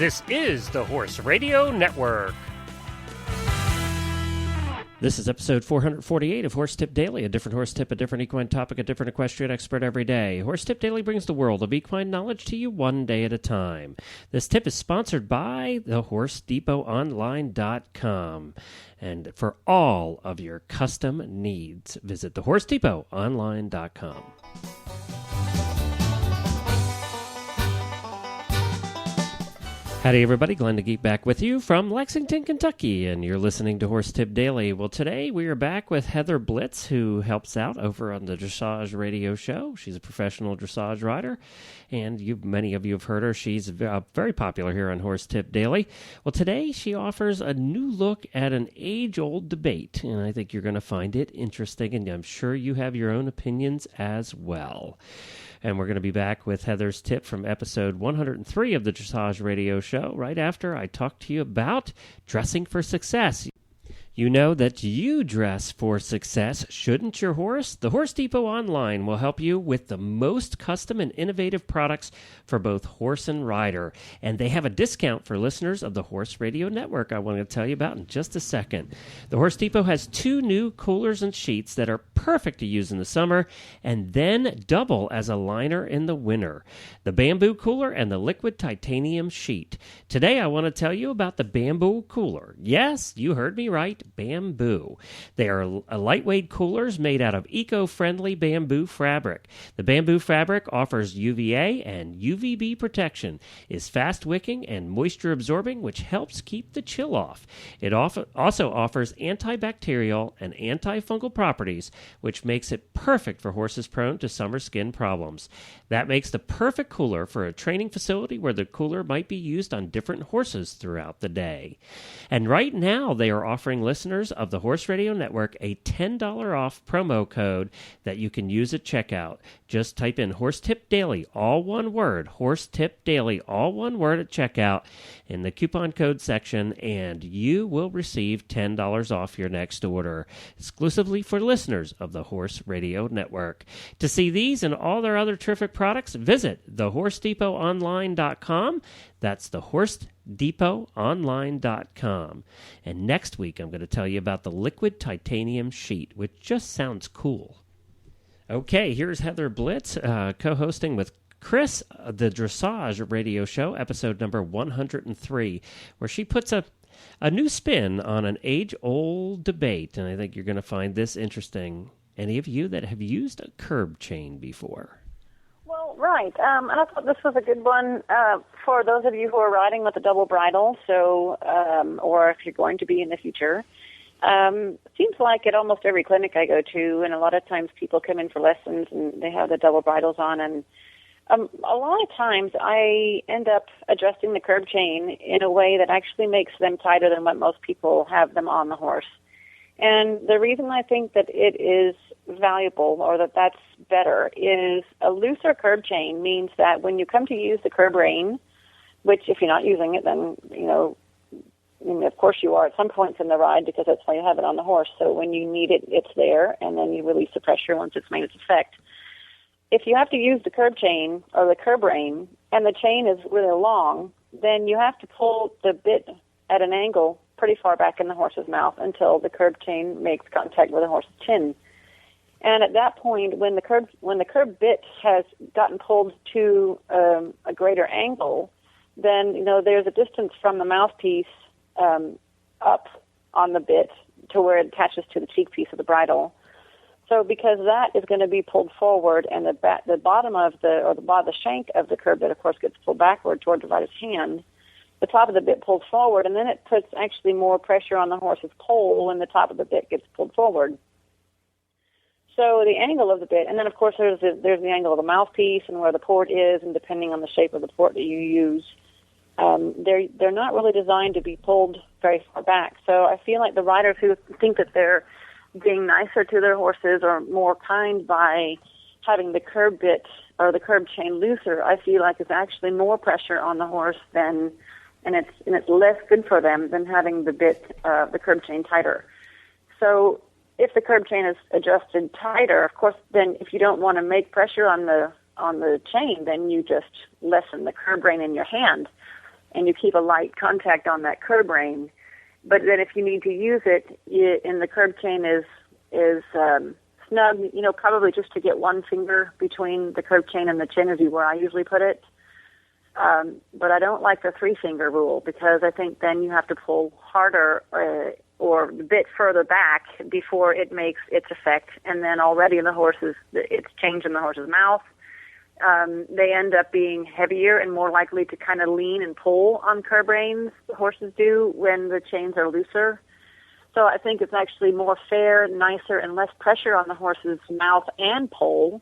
This is the Horse Radio Network. This is episode 448 of Horse Tip Daily, a different horse tip, a different equine topic, a different equestrian expert every day. Horse Tip Daily brings the world of equine knowledge to you one day at a time. This tip is sponsored by thehorsedepot.online.com. And for all of your custom needs, visit thehorsedepot.online.com. Howdy, everybody. Glenn the Geek back with you from Lexington, Kentucky, and you're listening to Horse Tip Daily. Well, today we are back with Heather Blitz, who helps out over on the Dressage Radio Show. She's a professional dressage rider, and many of you have heard her. She's very popular here on Horse Tip Daily. Well, today she offers a new look at an age-old debate, and I think you're going to find it interesting, and I'm sure you have your own opinions as well. And we're going to be back with Heather's tip from episode 103 of the Dressage Radio Show right after I talk to you about dressing for success. You know that you dress for success, shouldn't your horse? The Horse Depot Online will help you with the most custom and innovative products for both horse and rider. And they have a discount for listeners of the Horse Radio Network I want to tell you about in just a second. The Horse Depot has 2 new coolers and sheets that are perfect to use in the summer and then double as a liner in the winter. The Bamboo Cooler and the Liquid Titanium Sheet. Today I want to tell you about the Bamboo Cooler. Yes, you heard me right. Bamboo. They are lightweight coolers made out of eco-friendly bamboo fabric. The bamboo fabric offers UVA and UVB protection, is fast-wicking and moisture-absorbing, which helps keep the chill off. It also offers antibacterial and antifungal properties, which makes it perfect for horses prone to summer skin problems. That makes the perfect cooler for a training facility where the cooler might be used on different horses throughout the day. And right now, they are offering listeners of the Horse Radio Network a $10 off promo code that you can use at checkout. Just type in Horse Tip Daily, all one word, Horse Tip Daily, all one word at checkout in the coupon code section, and you will receive $10 off your next order, exclusively for listeners of the Horse Radio Network. To see these and all their other terrific products, visit thehorsedepot.online.com. That's thehorsedepot.online.com. And next week, I'm going to tell you about the Liquid Titanium Sheet, which just sounds cool. Okay, here's Heather Blitz, co-hosting with Chris, the Dressage Radio Show, episode number 103, where she puts a new spin on an age-old debate, and I think you're going to find this interesting. Any of you that have used a curb chain before? Well, right. And I thought this was a good one for those of you who are riding with a double bridle, so or if you're going to be in the future. Seems like at almost every clinic I go to, and a lot of times people come in for lessons and they have the double bridles on, and a lot of times I end up adjusting the curb chain in a way that actually makes them tighter than what most people have them on the horse. And the reason I think that it is valuable, or that that's better, is a looser curb chain means that when you come to use the curb rein, which if you're not using it, then, of course you are at some points in the ride because that's why you have it on the horse. So when you need it, it's there, and then you release the pressure once it's made its effect. If you have to use the curb chain or the curb rein, and the chain is really long, then you have to pull the bit at an angle pretty far back in the horse's mouth until the curb chain makes contact with the horse's chin. And at that point, when the curb bit has gotten pulled to a greater angle, then there's a distance from the mouthpiece up on the bit to where it attaches to the cheek piece of the bridle. So because that is going to be pulled forward, and the bottom of the shank of the curb bit, of course, gets pulled backward toward the rider's hand, the top of the bit pulls forward, and then it puts actually more pressure on the horse's poll when the top of the bit gets pulled forward. So the angle of the bit, and then of course there's the angle of the mouthpiece and where the port is, and depending on the shape of the port that you use, they're not really designed to be pulled very far back. So I feel like the riders who think that they're being nicer to their horses or more kind by having the curb bit or the curb chain looser, I feel like is actually more pressure on the horse and it's less good for them than having the curb chain tighter. So if the curb chain is adjusted tighter, of course, then if you don't want to make pressure on the chain, then you just lessen the curb rein in your hand. and you keep a light contact on that curb rein. But then if you need to use it, and the curb chain is snug, probably just to get one finger between the curb chain and the chin is where I usually put it. But I don't like the 3-finger rule, because I think then you have to pull harder or a bit further back before it makes its effect, and then already it's changing the horse's mouth. They end up being heavier and more likely to kind of lean and pull on curb reins, the horses do, when the chains are looser. So I think it's actually more fair, nicer, and less pressure on the horse's mouth and pole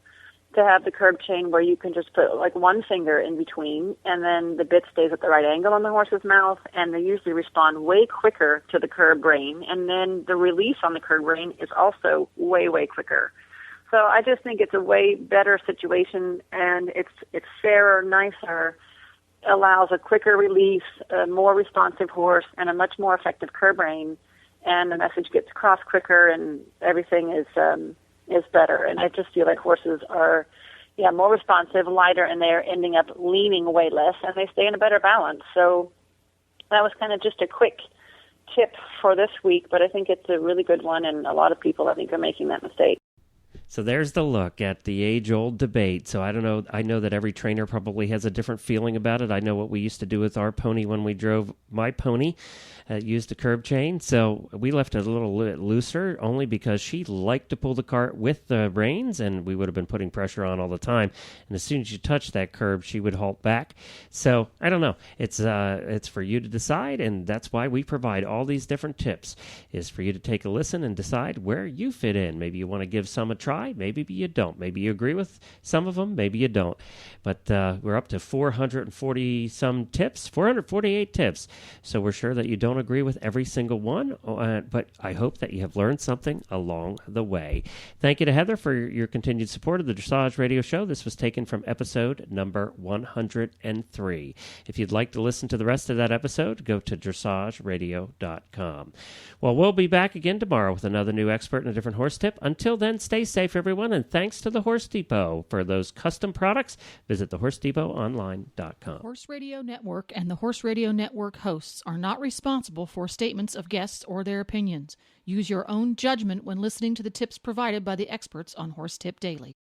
to have the curb chain where you can just put like one finger in between, and then the bit stays at the right angle on the horse's mouth, and they usually respond way quicker to the curb rein, and then the release on the curb rein is also way, way quicker. So I just think it's a way better situation, and it's fairer, nicer, allows a quicker release, a more responsive horse, and a much more effective curb rein, and the message gets across quicker, and everything is better. And I just feel like horses are, more responsive, lighter, and they're ending up leaning way less, and they stay in a better balance. So that was kind of just a quick tip for this week, but I think it's a really good one, and a lot of people, I think, are making that mistake. So there's the look at the age-old debate. So I don't know. I know that every trainer probably has a different feeling about it. I know what we used to do with our pony when we drove my pony. Used a curb chain. So we left it a little bit looser only because she liked to pull the cart with the reins, and we would have been putting pressure on all the time. And as soon as you touch that curb, she would halt back. So I don't know. It's for you to decide, and that's why we provide all these different tips, is for you to take a listen and decide where you fit in. Maybe you want to give some a try. Maybe you don't. Maybe you agree with some of them. Maybe you don't. But we're up to 440-some tips, 448 tips. So we're sure that you don't agree with every single one, but I hope that you have learned something along the way. Thank you to Heather for your continued support of the Dressage Radio Show. This was taken from episode number 103. If you'd like to listen to the rest of that episode, go to dressageradio.com. Well, we'll be back again tomorrow with another new expert and a different horse tip. Until then, stay safe, everyone, and thanks to the Horse Depot for those custom products. Visit thehorsedepot.online.com. Horse Radio Network and the Horse Radio Network hosts are not responsible for statements of guests or their opinions. Use your own judgment when listening to the tips provided by the experts on Horse Tip Daily.